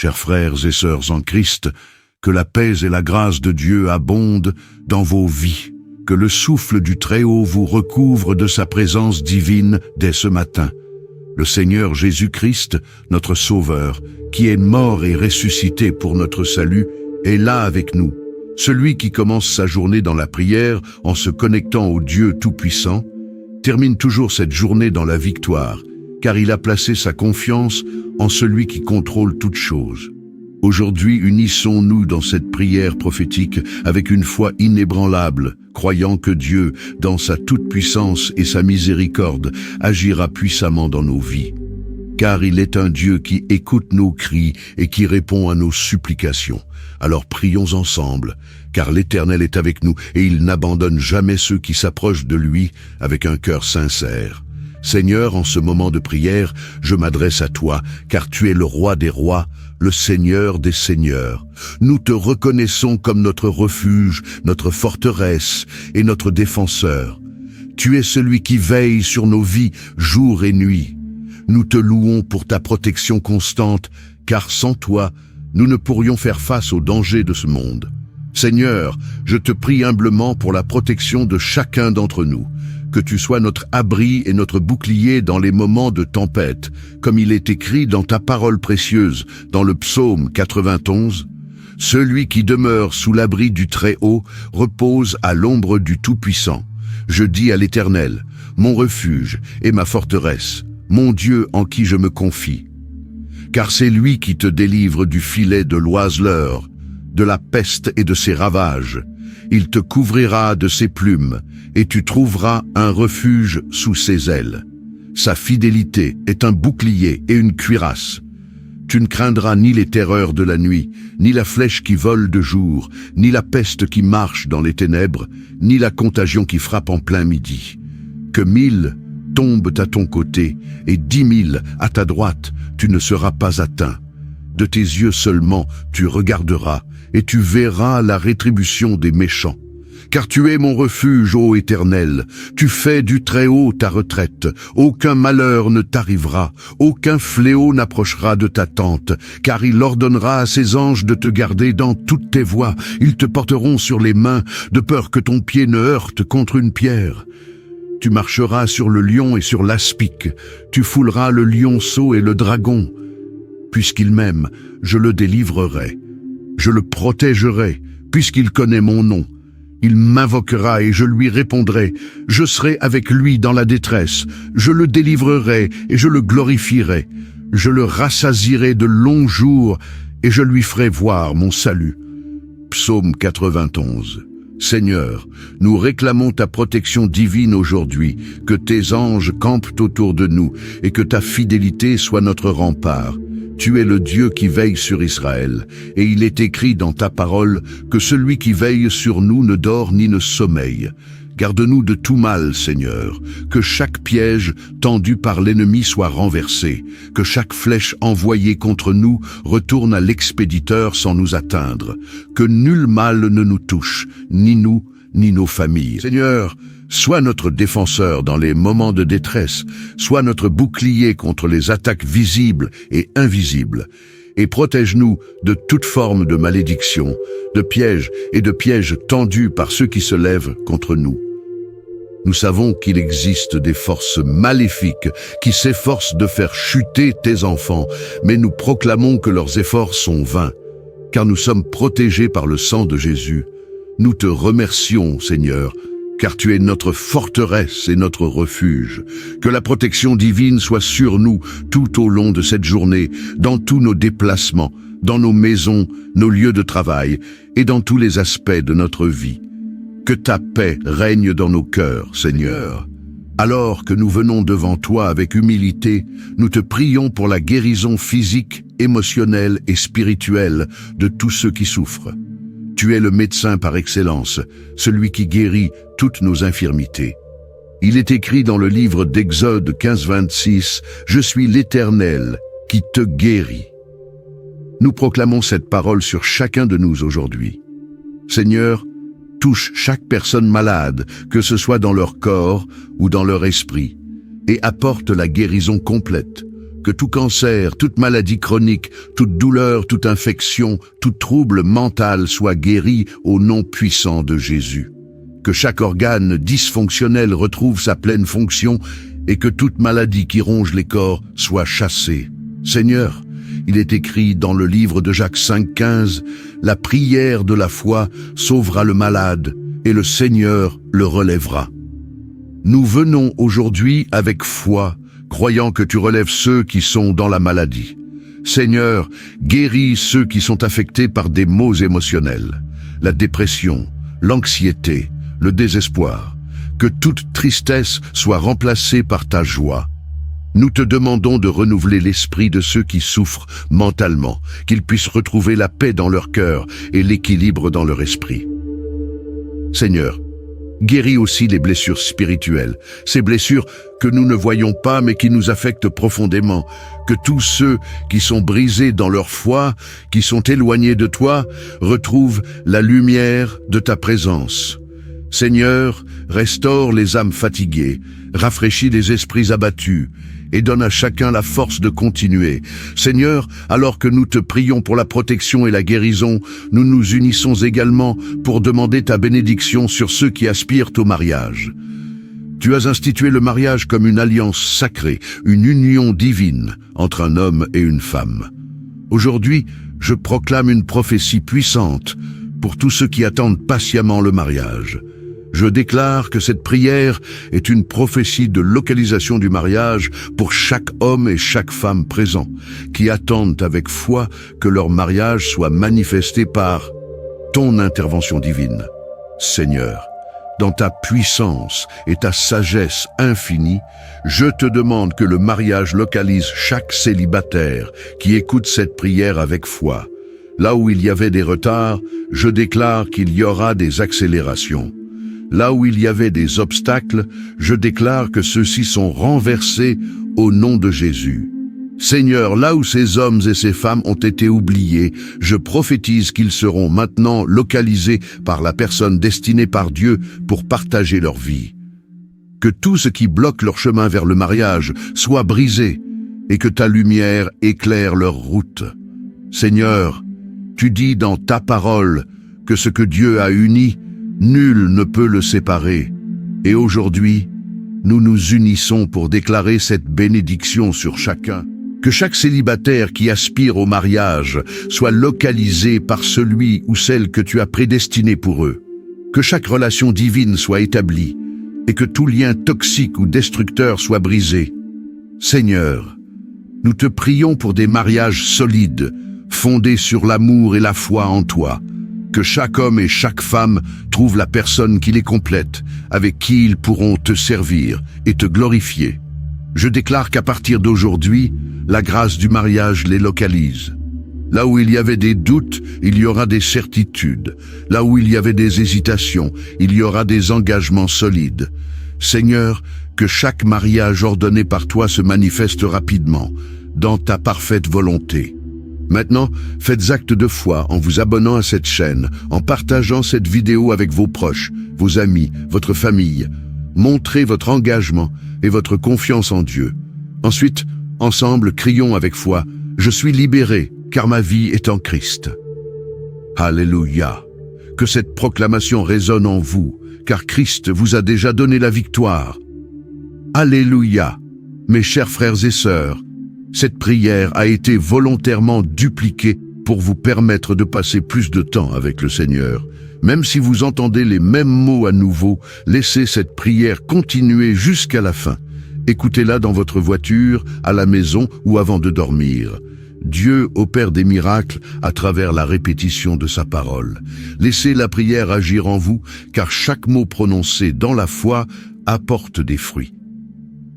Chers frères et sœurs en Christ, que la paix et la grâce de Dieu abondent dans vos vies, que le souffle du Très-Haut vous recouvre de sa présence divine dès ce matin. Le Seigneur Jésus-Christ, notre Sauveur, qui est mort et ressuscité pour notre salut, est là avec nous. Celui qui commence sa journée dans la prière en se connectant au Dieu Tout-Puissant, termine toujours cette journée dans la victoire, car il a placé sa confiance en celui qui contrôle toutes choses. Aujourd'hui, unissons-nous dans cette prière prophétique avec une foi inébranlable, croyant que Dieu, dans sa toute-puissance et sa miséricorde, agira puissamment dans nos vies. Car il est un Dieu qui écoute nos cris et qui répond à nos supplications. Alors prions ensemble, car l'Éternel est avec nous et il n'abandonne jamais ceux qui s'approchent de lui avec un cœur sincère. Seigneur, en ce moment de prière, je m'adresse à toi, car tu es le roi des rois, le Seigneur des seigneurs. Nous te reconnaissons comme notre refuge, notre forteresse et notre défenseur. Tu es celui qui veille sur nos vies jour et nuit. Nous te louons pour ta protection constante, car sans toi, nous ne pourrions faire face aux dangers de ce monde. Seigneur, je te prie humblement pour la protection de chacun d'entre nous. Que tu sois notre abri et notre bouclier dans les moments de tempête, comme il est écrit dans ta parole précieuse, dans le psaume 91. Celui qui demeure sous l'abri du Très-Haut repose à l'ombre du Tout-Puissant. Je dis à l'Éternel, mon refuge et ma forteresse, mon Dieu en qui je me confie. Car c'est lui qui te délivre du filet de l'oiseleur, de la peste et de ses ravages. Il te couvrira de ses plumes, et tu trouveras un refuge sous ses ailes. Sa fidélité est un bouclier et une cuirasse. Tu ne craindras ni les terreurs de la nuit, ni la flèche qui vole de jour, ni la peste qui marche dans les ténèbres, ni la contagion qui frappe en plein midi. Que 1000 tombent à ton côté, et 10 000 à ta droite, tu ne seras pas atteint. De tes yeux seulement tu regarderas, et tu verras la rétribution des méchants. Car tu es mon refuge, ô Éternel, tu fais du Très-Haut ta retraite, aucun malheur ne t'arrivera, aucun fléau n'approchera de ta tente, car il ordonnera à ses anges de te garder dans toutes tes voies, ils te porteront sur les mains, de peur que ton pied ne heurte contre une pierre. Tu marcheras sur le lion et sur l'aspic, tu fouleras le lionceau et le dragon. Puisqu'il m'aime, je le délivrerai. Je le protégerai, puisqu'il connaît mon nom. Il m'invoquera et je lui répondrai. Je serai avec lui dans la détresse. Je le délivrerai et je le glorifierai. Je le rassasierai de longs jours et je lui ferai voir mon salut. Psaume 91. Seigneur, nous réclamons ta protection divine aujourd'hui, que tes anges campent autour de nous et que ta fidélité soit notre rempart. Tu es le Dieu qui veille sur Israël, et il est écrit dans ta parole que celui qui veille sur nous ne dort ni ne sommeille. Garde-nous de tout mal, Seigneur, que chaque piège tendu par l'ennemi soit renversé, que chaque flèche envoyée contre nous retourne à l'expéditeur sans nous atteindre, que nul mal ne nous touche, ni nous, ni nos familles. Seigneur, sois notre défenseur dans les moments de détresse, sois notre bouclier contre les attaques visibles et invisibles, et protège-nous de toute forme de malédiction, de pièges et de pièges tendus par ceux qui se lèvent contre nous. Nous savons qu'il existe des forces maléfiques qui s'efforcent de faire chuter tes enfants, mais nous proclamons que leurs efforts sont vains, car nous sommes protégés par le sang de Jésus. Nous te remercions, Seigneur, car tu es notre forteresse et notre refuge. Que la protection divine soit sur nous tout au long de cette journée, dans tous nos déplacements, dans nos maisons, nos lieux de travail et dans tous les aspects de notre vie. Que ta paix règne dans nos cœurs, Seigneur. Alors que nous venons devant toi avec humilité, nous te prions pour la guérison physique, émotionnelle et spirituelle de tous ceux qui souffrent. Tu es le médecin par excellence, celui qui guérit toutes nos infirmités. Il est écrit dans le livre d'Exode 15-26, « Je suis l'Éternel qui te guérit ». Nous proclamons cette parole sur chacun de nous aujourd'hui. Seigneur, touche chaque personne malade, que ce soit dans leur corps ou dans leur esprit, et apporte la guérison complète, que tout cancer, toute maladie chronique, toute douleur, toute infection, tout trouble mental soit guéri au nom puissant de Jésus. Que chaque organe dysfonctionnel retrouve sa pleine fonction et que toute maladie qui ronge les corps soit chassée. Seigneur, il est écrit dans le livre de Jacques 5,15, « La prière de la foi sauvera le malade et le Seigneur le relèvera. » Nous venons aujourd'hui avec foi, croyant que tu relèves ceux qui sont dans la maladie. Seigneur, guéris ceux qui sont affectés par des maux émotionnels, la dépression, l'anxiété, le désespoir. Que toute tristesse soit remplacée par ta joie. Nous te demandons de renouveler l'esprit de ceux qui souffrent mentalement, qu'ils puissent retrouver la paix dans leur cœur et l'équilibre dans leur esprit. Seigneur, guéris aussi les blessures spirituelles, ces blessures que nous ne voyons pas mais qui nous affectent profondément. Que tous ceux qui sont brisés dans leur foi, qui sont éloignés de toi, retrouvent la lumière de ta présence. Seigneur, restaure les âmes fatiguées, rafraîchis les esprits abattus et donne à chacun la force de continuer. Seigneur, alors que nous te prions pour la protection et la guérison, nous nous unissons également pour demander ta bénédiction sur ceux qui aspirent au mariage. Tu as institué le mariage comme une alliance sacrée, une union divine entre un homme et une femme. Aujourd'hui, je proclame une prophétie puissante pour tous ceux qui attendent patiemment le mariage. Je déclare que cette prière est une prophétie de localisation du mariage pour chaque homme et chaque femme présent, qui attendent avec foi que leur mariage soit manifesté par ton intervention divine. Seigneur, dans ta puissance et ta sagesse infinie, je te demande que le mariage localise chaque célibataire qui écoute cette prière avec foi. Là où il y avait des retards, je déclare qu'il y aura des accélérations. Là où il y avait des obstacles, je déclare que ceux-ci sont renversés au nom de Jésus. Seigneur, là où ces hommes et ces femmes ont été oubliés, je prophétise qu'ils seront maintenant localisés par la personne destinée par Dieu pour partager leur vie. Que tout ce qui bloque leur chemin vers le mariage soit brisé et que ta lumière éclaire leur route. Seigneur, tu dis dans ta parole que ce que Dieu a uni, nul ne peut le séparer. Et aujourd'hui, nous nous unissons pour déclarer cette bénédiction sur chacun. Que chaque célibataire qui aspire au mariage soit localisé par celui ou celle que tu as prédestiné pour eux. Que chaque relation divine soit établie et que tout lien toxique ou destructeur soit brisé. Seigneur, nous te prions pour des mariages solides, fondés sur l'amour et la foi en toi. Que chaque homme et chaque femme trouvent la personne qui les complète, avec qui ils pourront te servir et te glorifier. Je déclare qu'à partir d'aujourd'hui, la grâce du mariage les localise. Là où il y avait des doutes, il y aura des certitudes. Là où il y avait des hésitations, il y aura des engagements solides. Seigneur, que chaque mariage ordonné par toi se manifeste rapidement, dans ta parfaite volonté. Maintenant, faites acte de foi en vous abonnant à cette chaîne, en partageant cette vidéo avec vos proches, vos amis, votre famille. Montrez votre engagement et votre confiance en Dieu. Ensuite, ensemble, crions avec foi, « Je suis libéré, car ma vie est en Christ. » Alléluia! Que cette proclamation résonne en vous, car Christ vous a déjà donné la victoire. Alléluia! Mes chers frères et sœurs, cette prière a été volontairement dupliquée pour vous permettre de passer plus de temps avec le Seigneur. Même si vous entendez les mêmes mots à nouveau, laissez cette prière continuer jusqu'à la fin. Écoutez-la dans votre voiture, à la maison ou avant de dormir. Dieu opère des miracles à travers la répétition de sa parole. Laissez la prière agir en vous, car chaque mot prononcé dans la foi apporte des fruits.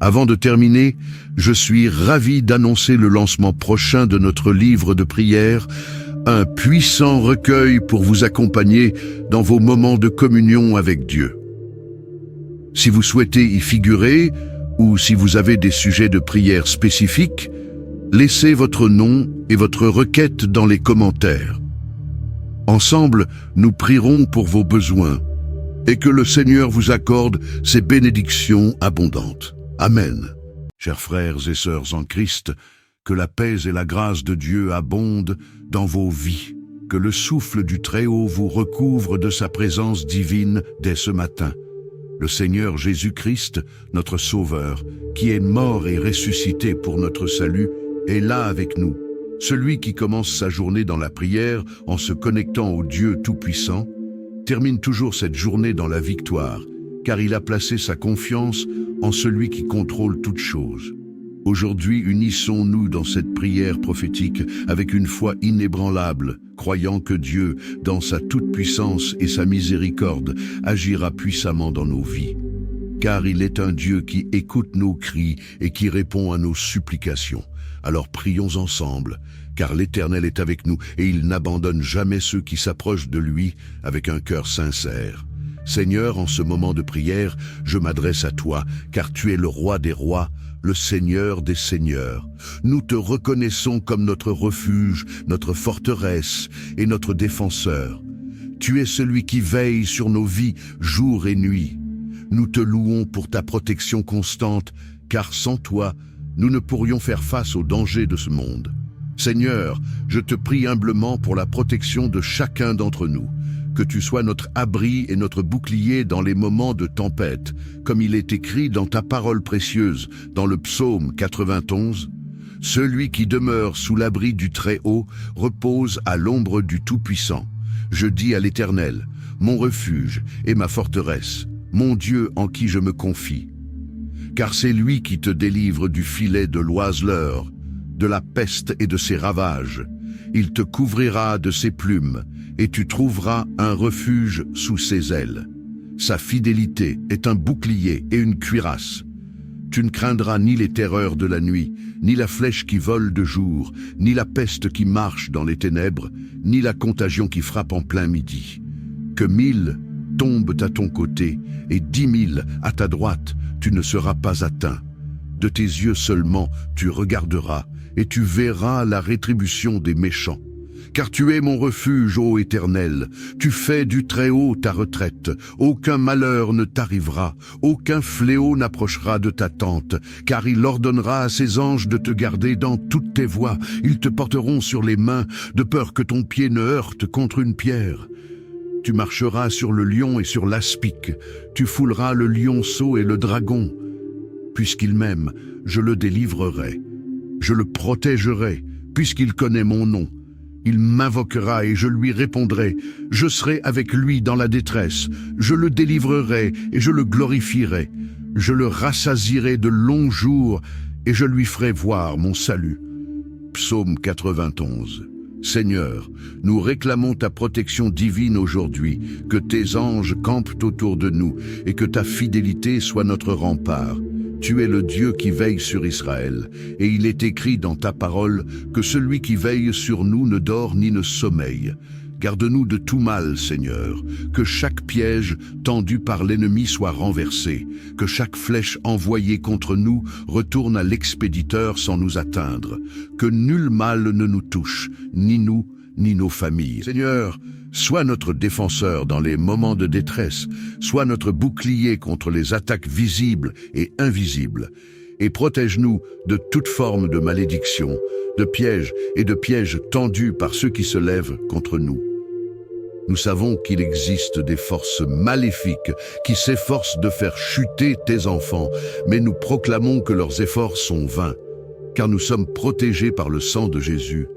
Avant de terminer, je suis ravi d'annoncer le lancement prochain de notre livre de prière, un puissant recueil pour vous accompagner dans vos moments de communion avec Dieu. Si vous souhaitez y figurer, ou si vous avez des sujets de prière spécifiques, laissez votre nom et votre requête dans les commentaires. Ensemble, nous prierons pour vos besoins et que le Seigneur vous accorde ses bénédictions abondantes. Amen. Chers frères et sœurs en Christ, que la paix et la grâce de Dieu abondent dans vos vies, que le souffle du Très-Haut vous recouvre de sa présence divine dès ce matin. Le Seigneur Jésus-Christ, notre Sauveur, qui est mort et ressuscité pour notre salut, est là avec nous. Celui qui commence sa journée dans la prière en se connectant au Dieu Tout-Puissant, termine toujours cette journée dans la victoire, car il a placé sa confiance en celui qui contrôle toutes choses. Aujourd'hui, unissons-nous dans cette prière prophétique avec une foi inébranlable, croyant que Dieu, dans sa toute-puissance et sa miséricorde, agira puissamment dans nos vies. Car il est un Dieu qui écoute nos cris et qui répond à nos supplications. Alors prions ensemble, car l'Éternel est avec nous et il n'abandonne jamais ceux qui s'approchent de lui avec un cœur sincère. Seigneur, en ce moment de prière, je m'adresse à toi, car tu es le roi des rois, le Seigneur des seigneurs. Nous te reconnaissons comme notre refuge, notre forteresse et notre défenseur. Tu es celui qui veille sur nos vies jour et nuit. Nous te louons pour ta protection constante, car sans toi, nous ne pourrions faire face aux dangers de ce monde. Seigneur, je te prie humblement pour la protection de chacun d'entre nous. Que tu sois notre abri et notre bouclier dans les moments de tempête, comme il est écrit dans ta parole précieuse, dans le psaume 91. Celui qui demeure sous l'abri du Très-Haut repose à l'ombre du Tout-Puissant. Je dis à l'Éternel, mon refuge et ma forteresse, mon Dieu en qui je me confie. Car c'est lui qui te délivre du filet de l'oiseleur, de la peste et de ses ravages. Il te couvrira de ses plumes, et tu trouveras un refuge sous ses ailes. Sa fidélité est un bouclier et une cuirasse. Tu ne craindras ni les terreurs de la nuit, ni la flèche qui vole de jour, ni la peste qui marche dans les ténèbres, ni la contagion qui frappe en plein midi. Que 1000 tombent à ton côté, et 10 000 à ta droite, tu ne seras pas atteint. De tes yeux seulement tu regarderas, et tu verras la rétribution des méchants. Car tu es mon refuge, ô Éternel, tu fais du Très-Haut ta retraite, aucun malheur ne t'arrivera, aucun fléau n'approchera de ta tente, car il ordonnera à ses anges de te garder dans toutes tes voies, ils te porteront sur les mains, de peur que ton pied ne heurte contre une pierre. Tu marcheras sur le lion et sur l'aspic, tu fouleras le lionceau et le dragon. Puisqu'il m'aime, je le délivrerai, je le protégerai, puisqu'il connaît mon nom. Il m'invoquera et je lui répondrai. Je serai avec lui dans la détresse. Je le délivrerai et je le glorifierai. Je le rassasierai de longs jours et je lui ferai voir mon salut. Psaume 91. Seigneur, nous réclamons ta protection divine aujourd'hui, que tes anges campent autour de nous et que ta fidélité soit notre rempart. Tu es le Dieu qui veille sur Israël, et il est écrit dans ta parole que celui qui veille sur nous ne dort ni ne sommeille. Garde-nous de tout mal, Seigneur, que chaque piège tendu par l'ennemi soit renversé, que chaque flèche envoyée contre nous retourne à l'expéditeur sans nous atteindre, que nul mal ne nous touche, ni nous, ni nos familles. Seigneur, sois notre défenseur dans les moments de détresse, sois notre bouclier contre les attaques visibles et invisibles, et protège-nous de toute forme de malédiction, de pièges et de pièges tendus par ceux qui se lèvent contre nous. Nous savons qu'il existe des forces maléfiques qui s'efforcent de faire chuter tes enfants, mais nous proclamons que leurs efforts sont vains, car nous sommes protégés par le sang de Jésus.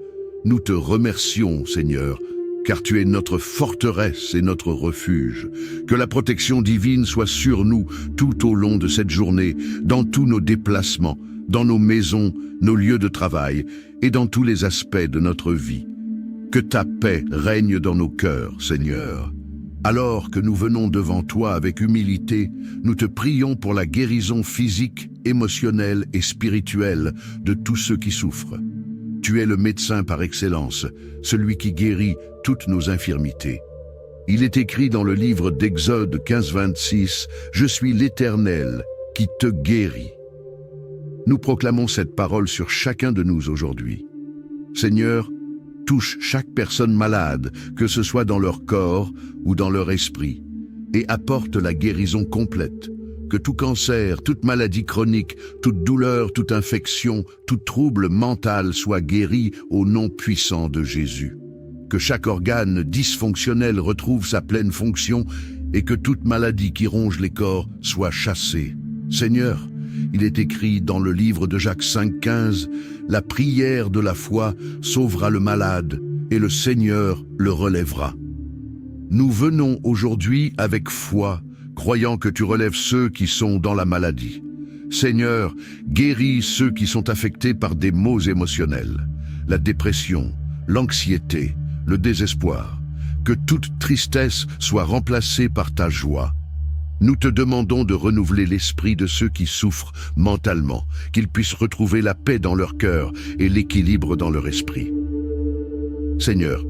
Nous te remercions, Seigneur, car tu es notre forteresse et notre refuge. Que la protection divine soit sur nous tout au long de cette journée, dans tous nos déplacements, dans nos maisons, nos lieux de travail et dans tous les aspects de notre vie. Que ta paix règne dans nos cœurs, Seigneur. Alors que nous venons devant toi avec humilité, nous te prions pour la guérison physique, émotionnelle et spirituelle de tous ceux qui souffrent. Tu es le médecin par excellence, celui qui guérit toutes nos infirmités. Il est écrit dans le livre d'Exode 15-26, « Je suis l'Éternel qui te guérit ». Nous proclamons cette parole sur chacun de nous aujourd'hui. Seigneur, touche chaque personne malade, que ce soit dans leur corps ou dans leur esprit, et apporte la guérison complète. que tout cancer, toute maladie chronique, toute douleur, toute infection, tout trouble mental soit guéri au nom puissant de Jésus. Que chaque organe dysfonctionnel retrouve sa pleine fonction et que toute maladie qui ronge les corps soit chassée. Seigneur, il est écrit dans le livre de Jacques 5,15, « La prière de la foi sauvera le malade et le Seigneur le relèvera. » Nous venons aujourd'hui avec foi, croyant que tu relèves ceux qui sont dans la maladie. Seigneur, guéris ceux qui sont affectés par des maux émotionnels, la dépression, l'anxiété, le désespoir. Que toute tristesse soit remplacée par ta joie. Nous te demandons de renouveler l'esprit de ceux qui souffrent mentalement, qu'ils puissent retrouver la paix dans leur cœur et l'équilibre dans leur esprit. Seigneur,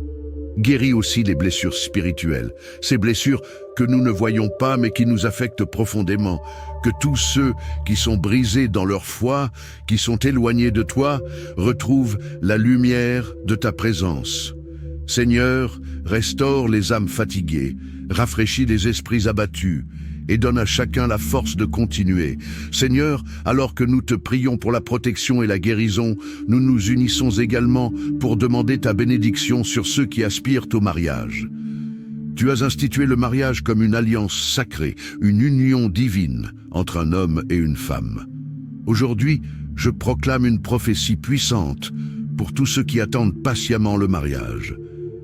guéris aussi les blessures spirituelles, ces blessures que nous ne voyons pas mais qui nous affectent profondément. Que tous ceux qui sont brisés dans leur foi, qui sont éloignés de toi, retrouvent la lumière de ta présence. Seigneur, restaure les âmes fatiguées, rafraîchis les esprits abattus et donne à chacun la force de continuer. Seigneur, alors que nous te prions pour la protection et la guérison, nous nous unissons également pour demander ta bénédiction sur ceux qui aspirent au mariage. Tu as institué le mariage comme une alliance sacrée, une union divine entre un homme et une femme. Aujourd'hui, je proclame une prophétie puissante pour tous ceux qui attendent patiemment le mariage.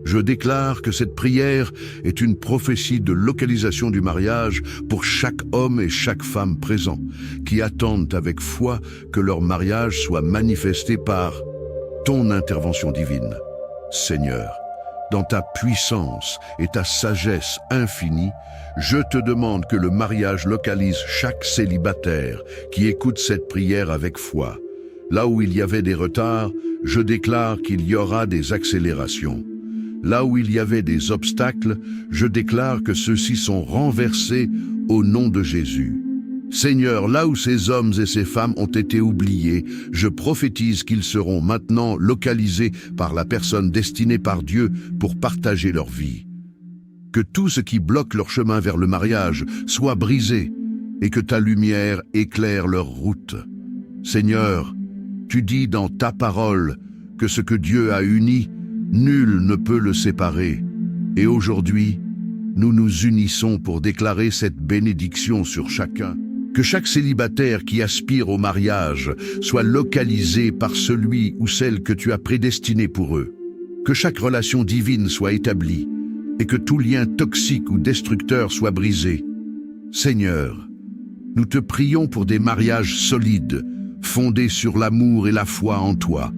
Je déclare que cette prière est une prophétie de localisation du mariage pour chaque homme et chaque femme présent, qui attendent avec foi que leur mariage soit manifesté par ton intervention divine. Seigneur, dans ta puissance et ta sagesse infinie, je te demande que le mariage localise chaque célibataire qui écoute cette prière avec foi. Là où il y avait des retards, je déclare qu'il y aura des accélérations. Là où il y avait des obstacles, je déclare que ceux-ci sont renversés au nom de Jésus. Seigneur, là où ces hommes et ces femmes ont été oubliés, je prophétise qu'ils seront maintenant localisés par la personne destinée par Dieu pour partager leur vie. Que tout ce qui bloque leur chemin vers le mariage soit brisé et que ta lumière éclaire leur route. Seigneur, tu dis dans ta parole que ce que Dieu a uni, nul ne peut le séparer. Et aujourd'hui, nous nous unissons pour déclarer cette bénédiction sur chacun. Que chaque célibataire qui aspire au mariage soit localisé par celui ou celle que tu as prédestiné pour eux. Que chaque relation divine soit établie et que tout lien toxique ou destructeur soit brisé. Seigneur, nous te prions pour des mariages solides, fondés sur l'amour et la foi en toi.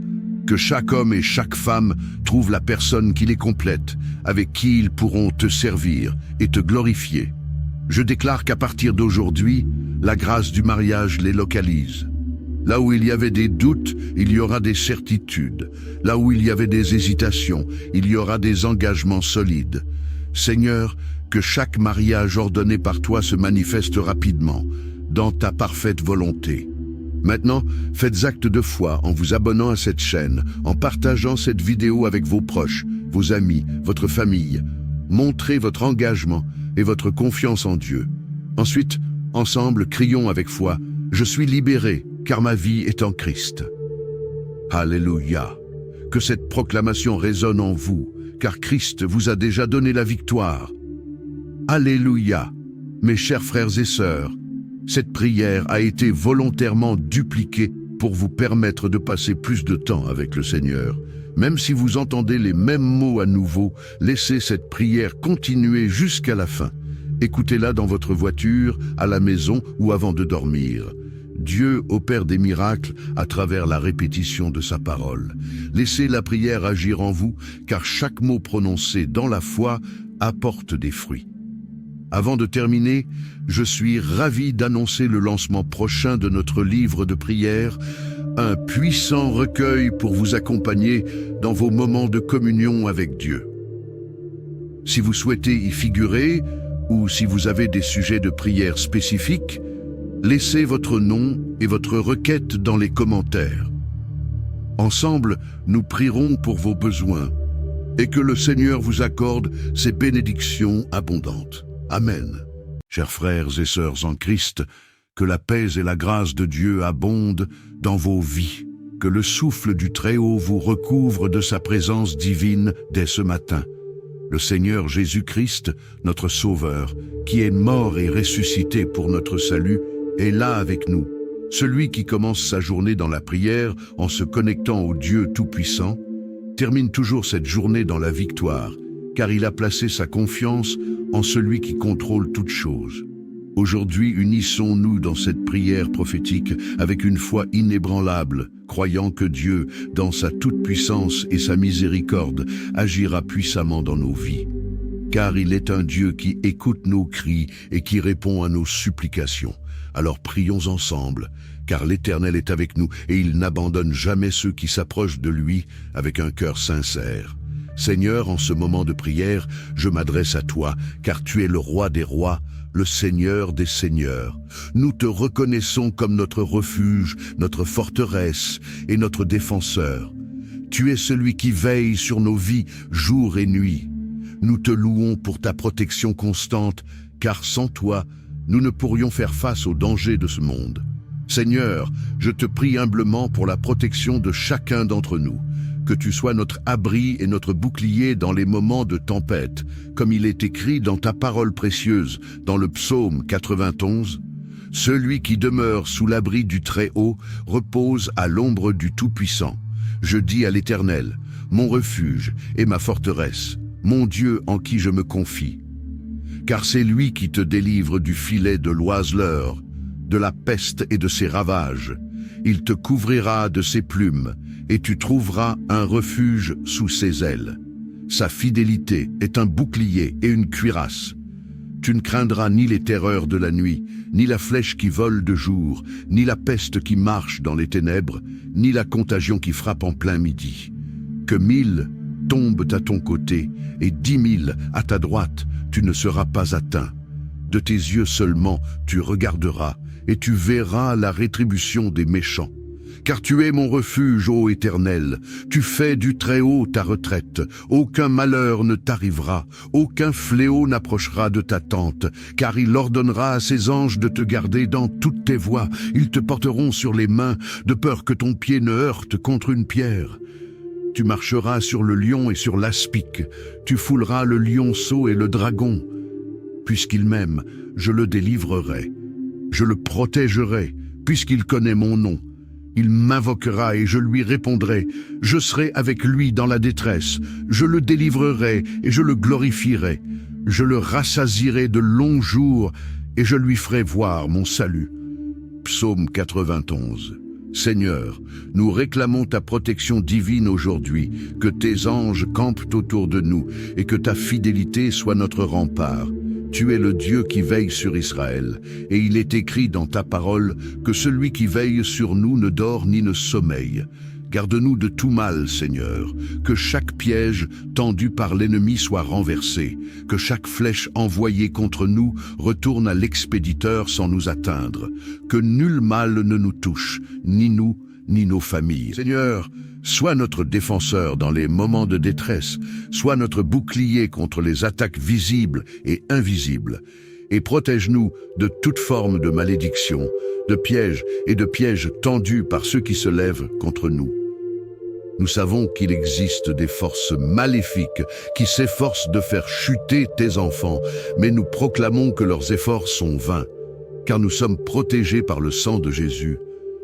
Que chaque homme et chaque femme trouvent la personne qui les complète, avec qui ils pourront te servir et te glorifier. Je déclare qu'à partir d'aujourd'hui, la grâce du mariage les localise. Là où il y avait des doutes, il y aura des certitudes. Là où il y avait des hésitations, il y aura des engagements solides. Seigneur, que chaque mariage ordonné par toi se manifeste rapidement, dans ta parfaite volonté. Maintenant, faites acte de foi en vous abonnant à cette chaîne, en partageant cette vidéo avec vos proches, vos amis, votre famille. Montrez votre engagement et votre confiance en Dieu. Ensuite, ensemble, crions avec foi, « Je suis libéré, car ma vie est en Christ. » Alléluia! Que cette proclamation résonne en vous, car Christ vous a déjà donné la victoire. Alléluia! Mes chers frères et sœurs, cette prière a été volontairement dupliquée pour vous permettre de passer plus de temps avec le Seigneur. Même si vous entendez les mêmes mots à nouveau, laissez cette prière continuer jusqu'à la fin. Écoutez-la dans votre voiture, à la maison ou avant de dormir. Dieu opère des miracles à travers la répétition de sa parole. Laissez la prière agir en vous, car chaque mot prononcé dans la foi apporte des fruits. Avant de terminer, je suis ravi d'annoncer le lancement prochain de notre livre de prière, un puissant recueil pour vous accompagner dans vos moments de communion avec Dieu. Si vous souhaitez y figurer, ou si vous avez des sujets de prière spécifiques, laissez votre nom et votre requête dans les commentaires. Ensemble, nous prierons pour vos besoins et que le Seigneur vous accorde ses bénédictions abondantes. Amen. Chers frères et sœurs en Christ, que la paix et la grâce de Dieu abondent dans vos vies, que le souffle du Très-Haut vous recouvre de sa présence divine dès ce matin. Le Seigneur Jésus-Christ, notre Sauveur, qui est mort et ressuscité pour notre salut, est là avec nous. Celui qui commence sa journée dans la prière en se connectant au Dieu Tout-Puissant, termine toujours cette journée dans la victoire, car il a placé sa confiance en celui qui contrôle toutes choses. Aujourd'hui, unissons-nous dans cette prière prophétique avec une foi inébranlable, croyant que Dieu, dans sa toute-puissance et sa miséricorde, agira puissamment dans nos vies. Car il est un Dieu qui écoute nos cris et qui répond à nos supplications. Alors prions ensemble, car l'Éternel est avec nous et il n'abandonne jamais ceux qui s'approchent de lui avec un cœur sincère. Seigneur, en ce moment de prière, je m'adresse à toi, car tu es le roi des rois, le Seigneur des seigneurs. Nous te reconnaissons comme notre refuge, notre forteresse et notre défenseur. Tu es celui qui veille sur nos vies jour et nuit. Nous te louons pour ta protection constante, car sans toi, nous ne pourrions faire face aux dangers de ce monde. Seigneur, je te prie humblement pour la protection de chacun d'entre nous. Que tu sois notre abri et notre bouclier dans les moments de tempête, comme il est écrit dans ta parole précieuse, dans le psaume 91. Celui qui demeure sous l'abri du Très-Haut repose à l'ombre du Tout-Puissant. Je dis à l'Éternel, mon refuge et ma forteresse, mon Dieu en qui je me confie. Car c'est lui qui te délivre du filet de l'oiseleur, de la peste et de ses ravages. Il te couvrira de ses plumes, et tu trouveras un refuge sous ses ailes. Sa fidélité est un bouclier et une cuirasse. Tu ne craindras ni les terreurs de la nuit, ni la flèche qui vole de jour, ni la peste qui marche dans les ténèbres, ni la contagion qui frappe en plein midi. Que 1000 tombent à ton côté, et 10 000 à ta droite, tu ne seras pas atteint. De tes yeux seulement tu regarderas, et tu verras la rétribution des méchants. Car tu es mon refuge, ô Éternel, tu fais du Très-Haut ta retraite, aucun malheur ne t'arrivera, aucun fléau n'approchera de ta tente, car il ordonnera à ses anges de te garder dans toutes tes voies, ils te porteront sur les mains, de peur que ton pied ne heurte contre une pierre. Tu marcheras sur le lion et sur l'aspic, tu fouleras le lionceau et le dragon. Puisqu'il m'aime, je le délivrerai, je le protégerai, puisqu'il connaît mon nom. Il m'invoquera et je lui répondrai. Je serai avec lui dans la détresse. Je le délivrerai et je le glorifierai. Je le rassasierai de longs jours et je lui ferai voir mon salut. Psaume 91. Seigneur, nous réclamons ta protection divine aujourd'hui, que tes anges campent autour de nous et que ta fidélité soit notre rempart. Tu es le Dieu qui veille sur Israël, et il est écrit dans ta parole que celui qui veille sur nous ne dort ni ne sommeille. Garde-nous de tout mal, Seigneur, que chaque piège tendu par l'ennemi soit renversé, que chaque flèche envoyée contre nous retourne à l'expéditeur sans nous atteindre, que nul mal ne nous touche, ni nous, ni nos familles. Seigneur, sois notre défenseur dans les moments de détresse, sois notre bouclier contre les attaques visibles et invisibles, et protège-nous de toute forme de malédiction, de pièges et de pièges tendus par ceux qui se lèvent contre nous. Nous savons qu'il existe des forces maléfiques qui s'efforcent de faire chuter tes enfants, mais nous proclamons que leurs efforts sont vains, car nous sommes protégés par le sang de Jésus.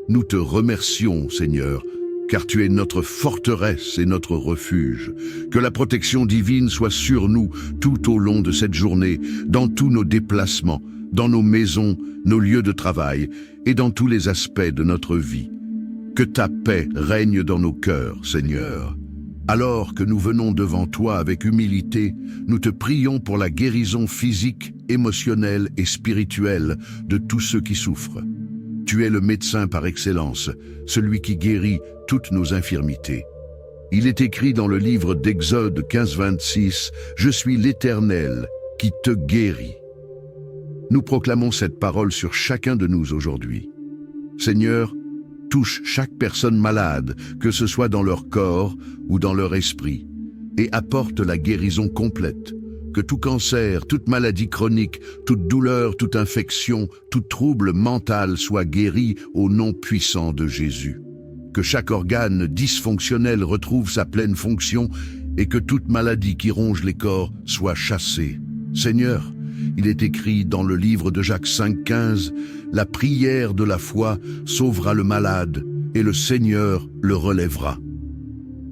Nous te remercions, Seigneur, car tu es notre forteresse et notre refuge. Que la protection divine soit sur nous tout au long de cette journée, dans tous nos déplacements, dans nos maisons, nos lieux de travail et dans tous les aspects de notre vie. Que ta paix règne dans nos cœurs, Seigneur. Alors que nous venons devant toi avec humilité, nous te prions pour la guérison physique, émotionnelle et spirituelle de tous ceux qui souffrent. Tu es le médecin par excellence, celui qui guérit toutes nos infirmités. Il est écrit dans le livre d'Exode 15-26, « Je suis l'Éternel qui te guérit ». Nous proclamons cette parole sur chacun de nous aujourd'hui. Seigneur, touche chaque personne malade, que ce soit dans leur corps ou dans leur esprit, et apporte la guérison complète, que tout cancer, toute maladie chronique, toute douleur, toute infection, tout trouble mental soit guéri au nom puissant de Jésus. Que chaque organe dysfonctionnel retrouve sa pleine fonction et que toute maladie qui ronge les corps soit chassée. Seigneur, il est écrit dans le livre de Jacques 5,15, « La prière de la foi sauvera le malade et le Seigneur le relèvera. »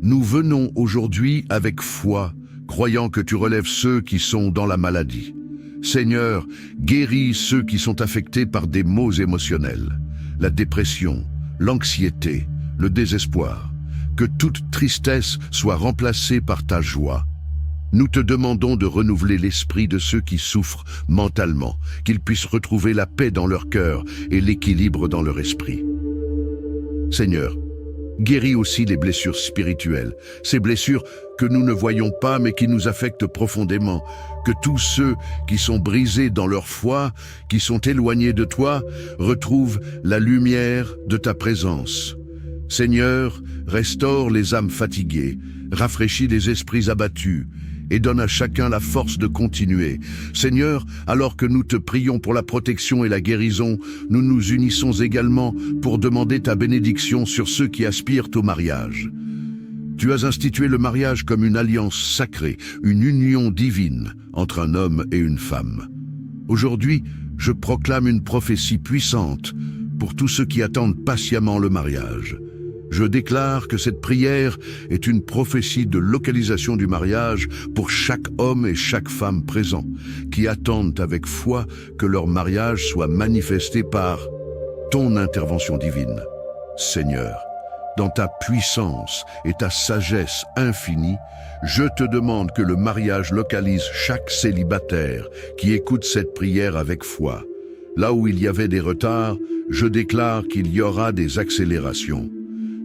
Nous venons aujourd'hui avec foi, croyant que tu relèves ceux qui sont dans la maladie. Seigneur, guéris ceux qui sont affectés par des maux émotionnels, la dépression, l'anxiété, le désespoir. Que toute tristesse soit remplacée par ta joie. Nous te demandons de renouveler l'esprit de ceux qui souffrent mentalement, qu'ils puissent retrouver la paix dans leur cœur et l'équilibre dans leur esprit. Seigneur, guéris aussi les blessures spirituelles, ces blessures que nous ne voyons pas mais qui nous affectent profondément. Que tous ceux qui sont brisés dans leur foi, qui sont éloignés de toi, retrouvent la lumière de ta présence. Seigneur, restaure les âmes fatiguées, rafraîchis les esprits abattus et donne à chacun la force de continuer. Seigneur, alors que nous te prions pour la protection et la guérison, nous nous unissons également pour demander ta bénédiction sur ceux qui aspirent au mariage. Tu as institué le mariage comme une alliance sacrée, une union divine entre un homme et une femme. Aujourd'hui, je proclame une prophétie puissante pour tous ceux qui attendent patiemment le mariage. Je déclare que cette prière est une prophétie de localisation du mariage pour chaque homme et chaque femme présent, qui attendent avec foi que leur mariage soit manifesté par ton intervention divine. Seigneur, dans ta puissance et ta sagesse infinie, je te demande que le mariage localise chaque célibataire qui écoute cette prière avec foi. Là où il y avait des retards, je déclare qu'il y aura des accélérations.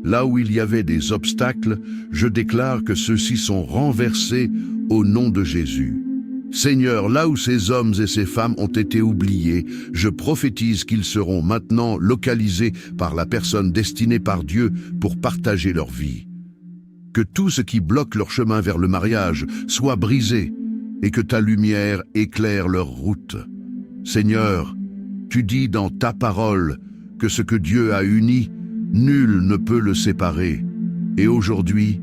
Là où il y avait des obstacles, je déclare que ceux-ci sont renversés au nom de Jésus. Seigneur, là où ces hommes et ces femmes ont été oubliés, je prophétise qu'ils seront maintenant localisés par la personne destinée par Dieu pour partager leur vie. Que tout ce qui bloque leur chemin vers le mariage soit brisé et que ta lumière éclaire leur route. Seigneur, tu dis dans ta parole que ce que Dieu a uni, nul ne peut le séparer. Et aujourd'hui,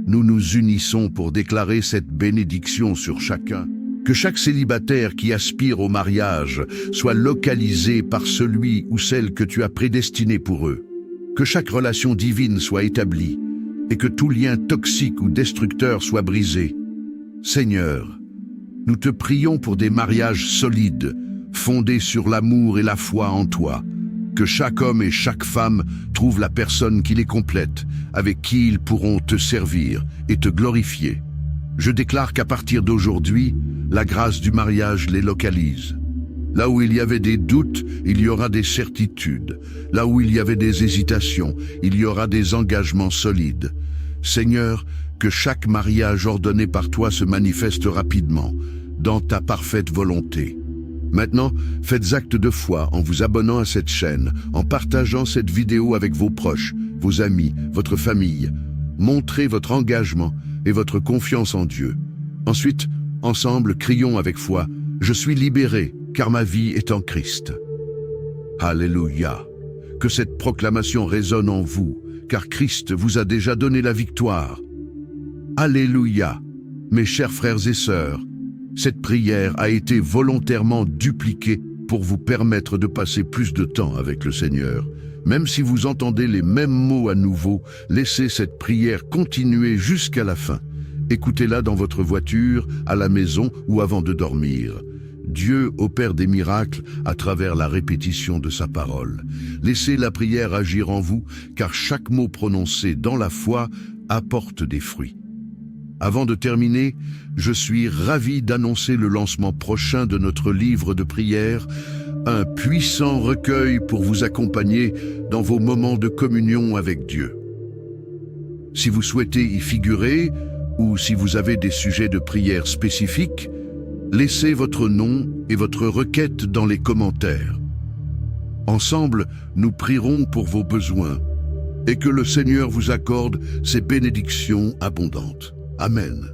nous nous unissons pour déclarer cette bénédiction sur chacun. Que chaque célibataire qui aspire au mariage soit localisé par celui ou celle que tu as prédestiné pour eux. Que chaque relation divine soit établie et que tout lien toxique ou destructeur soit brisé. Seigneur, nous te prions pour des mariages solides, fondés sur l'amour et la foi en toi. Que chaque homme et chaque femme trouvent la personne qui les complète, avec qui ils pourront te servir et te glorifier. Je déclare qu'à partir d'aujourd'hui, la grâce du mariage les localise. Là où il y avait des doutes, il y aura des certitudes. Là où il y avait des hésitations, il y aura des engagements solides. Seigneur, que chaque mariage ordonné par toi se manifeste rapidement, dans ta parfaite volonté. Maintenant, faites acte de foi en vous abonnant à cette chaîne, en partageant cette vidéo avec vos proches, vos amis, votre famille. Montrez votre engagement et votre confiance en Dieu. Ensuite, ensemble, crions avec foi, « Je suis libéré, car ma vie est en Christ. » Alléluia! Que cette proclamation résonne en vous, car Christ vous a déjà donné la victoire. Alléluia! Mes chers frères et sœurs, cette prière a été volontairement dupliquée pour vous permettre de passer plus de temps avec le Seigneur. Même si vous entendez les mêmes mots à nouveau, laissez cette prière continuer jusqu'à la fin. Écoutez-la dans votre voiture, à la maison ou avant de dormir. Dieu opère des miracles à travers la répétition de sa parole. Laissez la prière agir en vous, car chaque mot prononcé dans la foi apporte des fruits. Avant de terminer, je suis ravi d'annoncer le lancement prochain de notre livre de prière, un puissant recueil pour vous accompagner dans vos moments de communion avec Dieu. Si vous souhaitez y figurer, ou si vous avez des sujets de prière spécifiques, laissez votre nom et votre requête dans les commentaires. Ensemble, nous prierons pour vos besoins et que le Seigneur vous accorde ses bénédictions abondantes. Amen.